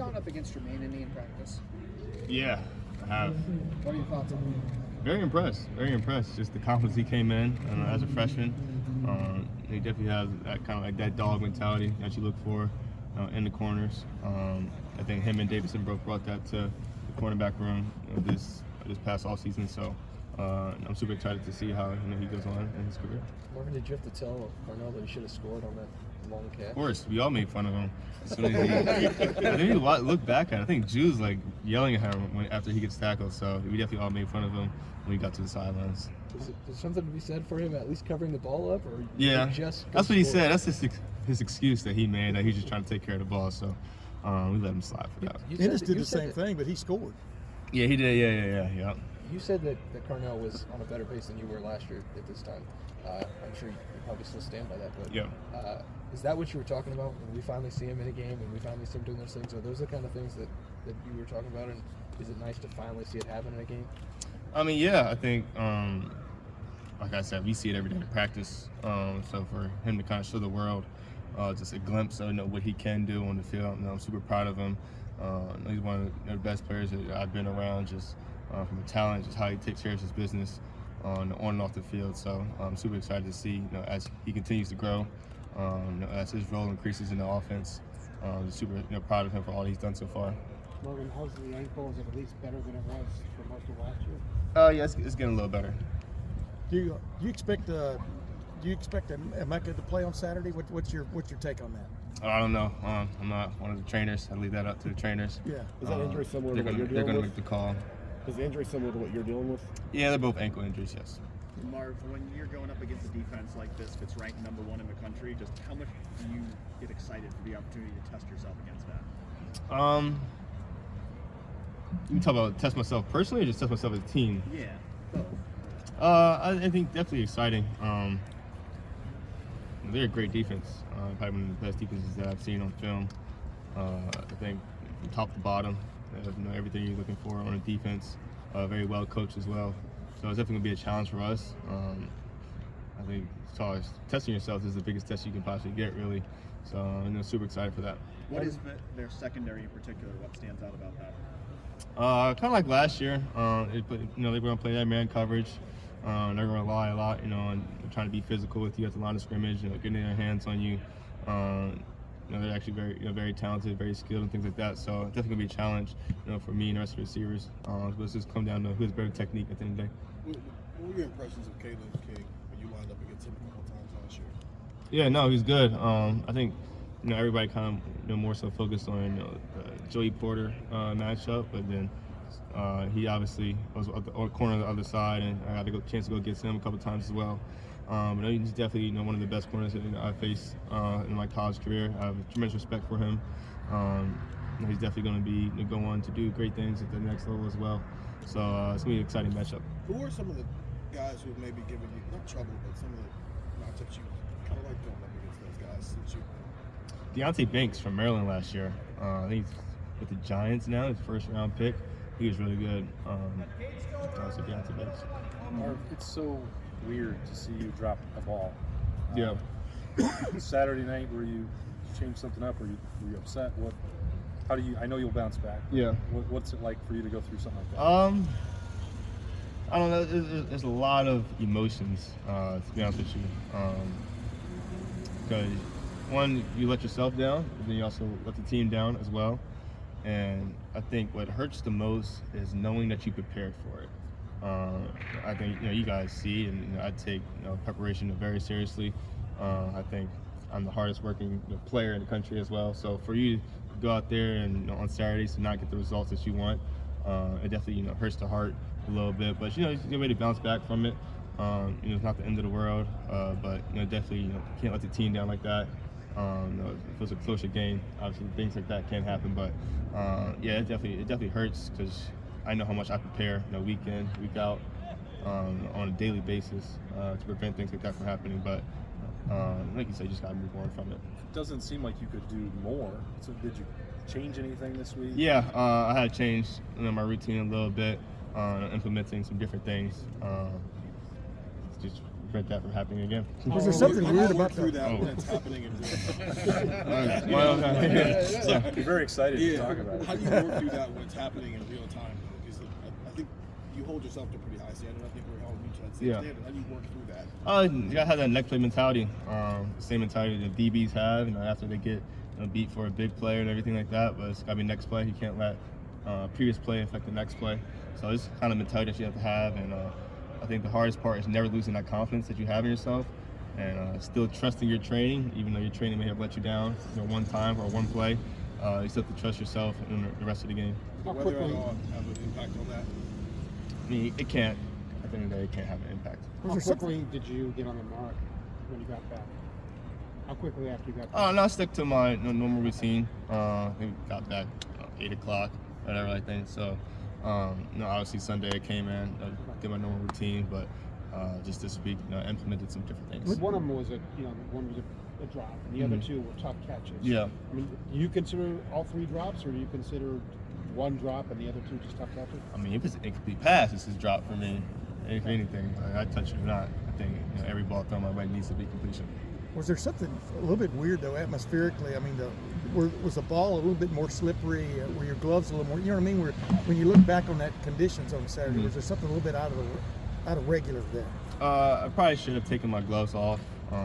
gone up against Jermaine any in practice? Yeah, I have. What are your thoughts on him? Very impressed. Very impressed. Just the confidence he came in as a freshman. He definitely has that kind of like that dog mentality that you look for in the corners. I think him and Davison both brought that to the cornerback room this past all season. So I'm super excited to see how he goes on in his career. Marvin, did you have to tell Cornell that he should have scored on that long catch? Of course, we all made fun of him. As soon as I think you look back at it, I think Drew's like yelling at him after he gets tackled. So we definitely all made fun of him when we got to the sidelines. Is there something to be said for him at least covering the ball up, or yeah, just that's what he said. That's his excuse that he made, that he's just trying to take care of the ball. So we let him slide for that. Ennis did the same thing, but he scored. Yeah, he did. Yeah. You said that Cornell was on a better pace than you were last year at this time. I'm sure you probably still stand by that. But yeah. Is that what you were talking about when we finally see him in a game and we finally see him doing those things? Are those the kind of things that you were talking about? And is it nice to finally see it happen in a game? I mean, yeah, I think, like I said, we see it every day in practice. So for him to kind of show the world just a glimpse of what he can do on the field, I'm super proud of him. He's one of the best players that I've been around, just from the talent, just how he takes care of his business on and off the field. So I'm super excited to see, as he continues to grow, as his role increases in the offense. Just super proud of him for all he's done so far. Marvin, how's the ankle? Is it at least better than it was for most of last year? Yeah, it's getting a little better. Do you expect Emeka to play on Saturday? What's your take on that? I don't know. I'm not one of the trainers. I leave that up to the trainers. Yeah. Is that injury similar to what you're dealing with? They're going to make the call. Is the injury similar to what you're dealing with? Yeah, they're both ankle injuries, yes. Marv, when you're going up against a defense like this that's ranked #1 in the country, just how much do you get excited for the opportunity to test yourself against that? You talk about test myself personally or just test myself as a team? Yeah, both. I think definitely exciting. They're a great defense. Probably one of the best defenses that I've seen on film. I think from top to bottom, they have everything you're looking for on a defense. Very well coached as well. So it's definitely going to be a challenge for us. I think as far as testing yourself is the biggest test you can possibly get, really. So I'm super excited for that. What is their secondary in particular? What stands out about that? Kind of like last year. They were going to play that man coverage. They're going to rely a lot, and trying to be physical with you at the line of scrimmage, getting their hands on you. They're actually very talented, very skilled, and things like that. So it's definitely going to be a challenge, for me and the rest of the receivers. But it's just come down to who has better technique at the end of the day. What were your impressions of Caleb King when you lined up against him a couple times last year? Yeah, no, he's good. I think everybody kind of more so focused on the Joey Porter matchup, but then he obviously was at the corner of the other side, and I had a chance to go get him a couple times as well. But he's definitely one of the best corners that I've faced in my college career. I have tremendous respect for him. He's definitely going to be go on to do great things at the next level as well. So it's going to be an exciting matchup. Who are some of the guys who have maybe given you, not trouble, but some of the matchups you kind of like going up against those guys since you? Deontay Banks from Maryland last year. I think he's with the Giants now, his first round pick. He was really good. So Deontay Banks. Marv, it's so weird to see you drop a ball. Yeah. Saturday night, where you changed something up, were you upset? How do you? I know you'll bounce back. Yeah. What's it like for you to go through something like that? I don't know. There's a lot of emotions, to be honest with you. Because one, you let yourself down, and then you also let the team down as well. And I think what hurts the most is knowing that you prepared for it. I think you guys see, and I take preparation very seriously. I think I'm the hardest working player in the country as well. So for you to go out there and on Saturdays to not get the results that you want, it definitely hurts the heart a little bit. But it's a way to bounce back from it. It's not the end of the world, but definitely can't let the team down like that. If it was a closer game, obviously things like that can happen. But yeah, it definitely hurts because I know how much I prepare, week in, week out, on a daily basis to prevent things like that from happening. But like you said, you just got to move on from it. It doesn't seem like you could do more. So did you change anything this week? Yeah, I had changed my routine a little bit, implementing some different things. Just prevent that from happening again. Was there something How do you weird work about through the? that when it's happening in real time? Well, You're very excited to Yeah. talk about it. How do you work through that when it's happening in real time? Because I think you hold yourself to a pretty high standard. I think we're holding you to that same Yeah. standard. How do you work through that? you gotta have that neck play mentality. Same mentality that DBs have. After they get beat for a big play and everything like that, but it's gotta be next play. You can't let previous play affect the next play. So it's kind of mentality that you have to have. And I think the hardest part is never losing that confidence that you have in yourself, and still trusting your training, even though your training may have let you down one time or one play. You still have to trust yourself in the rest of the game. Does the weather at all have an impact on that? I mean, it can't. At the end of the day, it can't have an impact. How quickly did you get on the mark when you got back? How quickly after you got back? No, I stick to my normal routine. I think we got back 8 o'clock, whatever I think. So, obviously Sunday I came in, did my normal routine, but just this week, implemented some different things. One of them was one was a drop, and the other two were tough catches. Yeah. I mean, do you consider all 3 drops, or do you consider one drop and the other 2 just tough catches? I mean, if it's an incomplete pass, it's a drop for me. If anything, I touch it or not, I think every ball thrown my way needs to be completion. Was there something a little bit weird though, atmospherically? I mean, was the ball a little bit more slippery? Were your gloves a little more? You know what I mean? When you look back on that conditions on Saturday, was there something a little bit out of regular there? I probably should have taken my gloves off for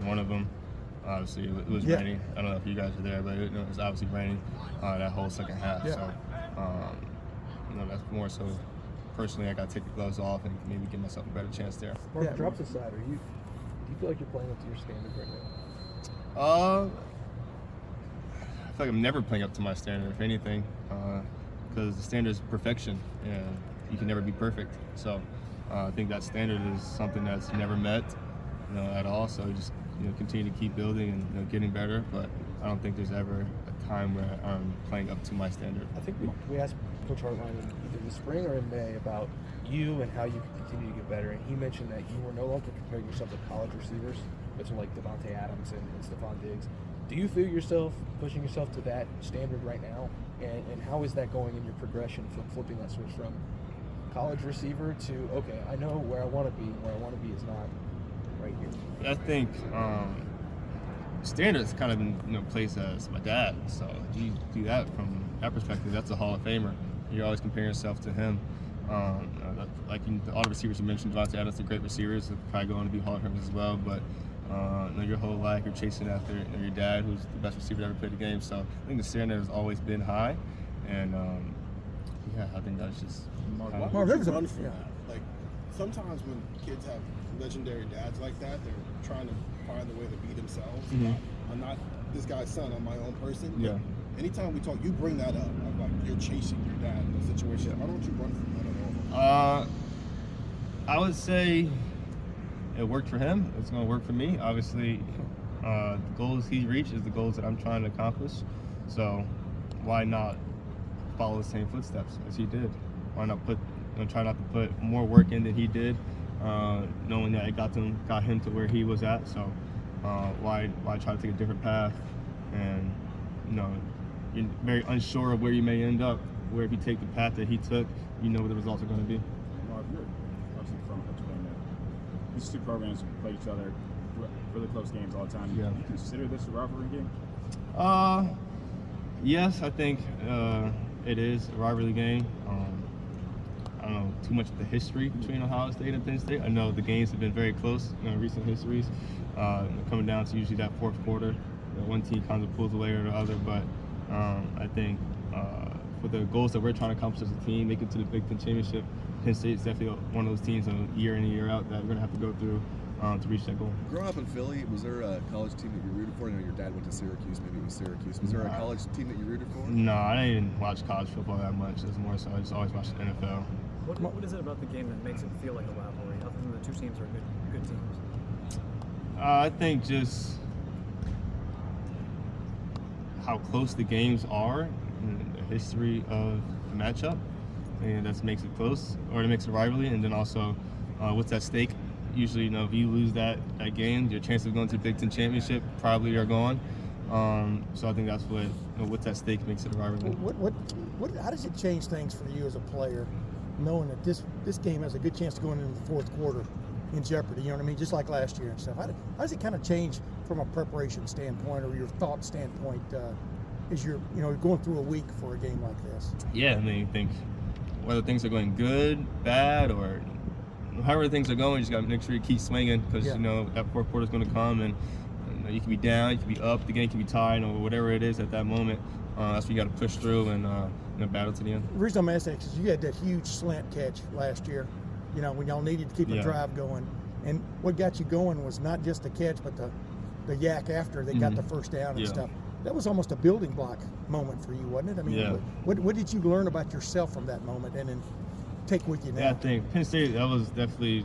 one of them. Obviously, it was raining. I don't know if you guys were there, but it was obviously raining that whole second half. Yeah. So, that's more so. Personally, I got to take the gloves off and maybe give myself a better chance there. Mark, drops aside, do you feel like you're playing up to your standard right now? I feel like I'm never playing up to my standard, if anything, because the standard is perfection, and you can never be perfect. So I think that standard is something that's never met, at all. So just continue to keep building and getting better. But I don't think there's ever a time where I'm playing up to my standard. I think we asked Coach Hartline either in the spring or in May about you and how you could continue to get better, and he mentioned that you were no longer comparing yourself to college receivers, but to like Devontae Adams and Stephon Diggs. Do you feel yourself pushing yourself to that standard right now? And how is that going in your progression from flipping that switch from college receiver to, okay, I know where I want to be, and where I want to be is not right here? I think standards kind of in place as my dad. So you do that from that perspective, that's a Hall of Famer. You're always comparing yourself to him. Like all the receivers you mentioned, Devontae Adams, are great receivers. They're probably going to be Hall of Famers as well. But your whole life you're chasing after your dad, who's the best receiver to ever play the game. So I think the standard has always been high, and I think that's just. Mark, Mark, why there would was you a- run from yeah. that? Like, sometimes when kids have legendary dads like that, they're trying to find a way to be themselves. Mhm. I'm not this guy's son, I'm my own person. Yeah. Anytime we talk, you bring that up, of like you're chasing your dad in a situation. Why don't you run from that at all? I would say it worked for him. It's going to work for me. Obviously, the goals he reached is the goals that I'm trying to accomplish. So why not follow the same footsteps as he did? Why not try not to put more work in than he did, knowing that it got him to where he was at. So why try to take a different path? And you're very unsure of where you may end up. Where if you take the path that he took, you know what the results are going to be. Marv, you're obviously from Pennsylvania. These two programs play each other really close games all the time. Yeah. Do you consider this a rivalry game? Yes, I think it is a rivalry game. I don't know too much of the history between Ohio State and Penn State. I know the games have been very close in recent histories, coming down to usually that fourth quarter. One team kind of pulls away or the other, but I think for the goals that we're trying to accomplish as a team, make it to the Big Ten Championship, Penn State is definitely one of those teams year in and year out that we're going to have to go through to reach that goal. Growing up in Philly, was there a college team that you rooted for? I know your dad went to Syracuse, maybe it was Syracuse. Was there a college team that you rooted for? No, I didn't even watch college football that much. It's more so I just always watched the NFL. What is it about the game that makes it feel like a rivalry, other than the two teams are good teams? I think just how close the games are and the history of the matchup, and that makes it close, or it makes it a rivalry. And then also what's at stake. Usually, if you lose that game, your chance of going to the Big Ten Championship probably are gone. So I think that's what's at stake makes it a rivalry. How does it change things for you as a player, knowing that this game has a good chance to go into the fourth quarter, in jeopardy. You know what I mean? Just like last year and stuff. How does it kind of change from a preparation standpoint or your thought standpoint as you're going through a week for a game like this? Yeah, I mean, I think whether things are going good, bad, or however things are going, you just got to make sure you keep swinging because that fourth quarter is going to come and you can be down, you can be up, the game can be tied, or whatever it is at that moment. That's what you got to push through and battle to the end. The reason I'm asking is you had that huge slant catch last year, when y'all needed to keep a drive going. And what got you going was not just the catch, but the yak after they got the first down and stuff. That was almost a building block moment for you, wasn't it? I mean, what did you learn about yourself from that moment and then take with you now? Yeah, I think Penn State, that was definitely,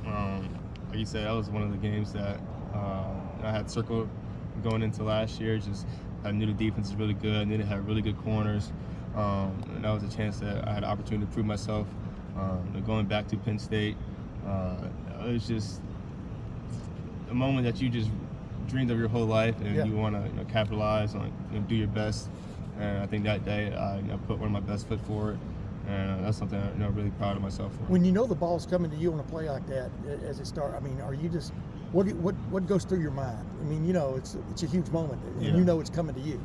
like you said, that was one of the games that I had circled going into last year. Just I knew the defense is really good. I knew they had really good corners. And that was a chance that I had an opportunity to prove myself. Going back to Penn State, it was just a moment that you just dreamed of your whole life, and you want to capitalize on, do your best. And I think that day I put one of my best foot forward, and that's something I'm really proud of myself for. When you know the ball's coming to you on a play like that, as it starts, I mean, are you just what goes through your mind? I mean, it's a huge moment, and you know it's coming to you.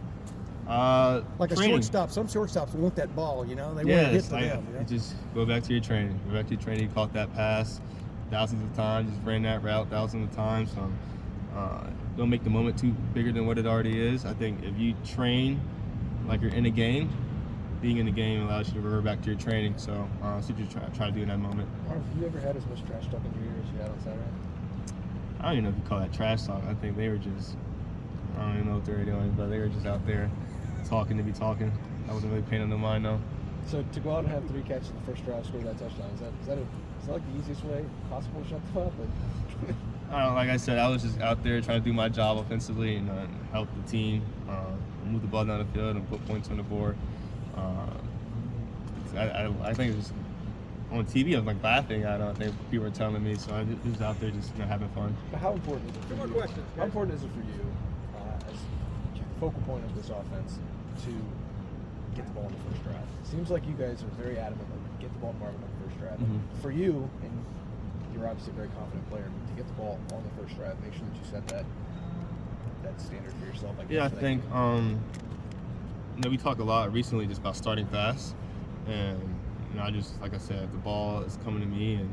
Like a shortstop, some shortstops want that ball, they want to hit to them. You just go back to your training. Go back to your training. You caught that pass thousands of times. Just ran that route thousands of times. Don't make the moment too bigger than what it already is. I think if you train like you're in a game, being in the game allows you to revert back to your training. So that's what you try to do in that moment. Marvin, have you ever had as much trash talk in your ear as you had on Saturday? I don't even know if you call that trash talk. I think they were just, I don't even know what they were doing, but they were just out there talking to be talking. I wasn't really paying no mind, though. So to go out and have 3 catches in the first drive, score that touchdown, is that like the easiest way possible to shut them up? I don't know, like I said, I was just out there trying to do my job offensively and help the team move the ball down the field and put points on the board. I think it was on TV. I was like laughing. I think people were telling me, so I was out there just having fun. But how important is it for you? How important is it for you as the focal point of this offense to get the ball in the first drive? It seems like you guys are very adamant like get the ball to Marvin on the first drive. For you, and you're obviously a very confident player, to get the ball on the first drive, make sure that you set that standard for yourself. I think we talk a lot recently just about starting fast, and I just, like I said, the ball is coming to me, and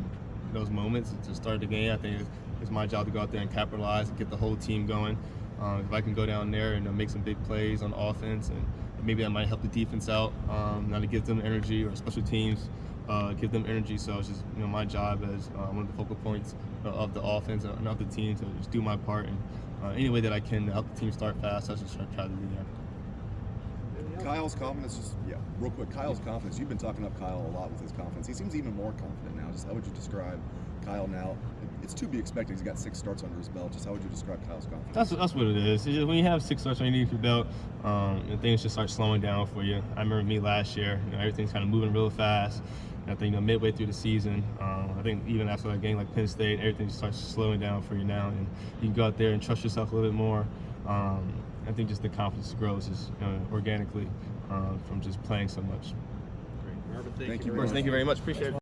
those moments to start the game, I think it's my job to go out there and capitalize and get the whole team going. If I can go down there and make some big plays on offense, and maybe I might help the defense out, now to give them energy, or special teams give them energy. So it's just my job as one of the focal points of the offense and of the team to just do my part, and any way that I can to help the team start fast, I just try to do that. Kyle's confidence, real quick. Kyle's confidence. You've been talking up Kyle a lot with his confidence. He seems even more confident now. Just how would you describe Kyle now? It's to be expected. He's got 6 starts under his belt. Just how would you describe Kyle's confidence? That's what it is. It's just, when you have 6 starts underneath your belt, things just start slowing down for you. I remember me last year. Everything's kind of moving real fast. I think midway through the season, I think even after a game like Penn State, everything just starts slowing down for you now, and you can go out there and trust yourself a little bit more. I think just the confidence grows just organically from just playing so much. Great. Marvin, Thank you. Of course, thank you very much. Appreciate it.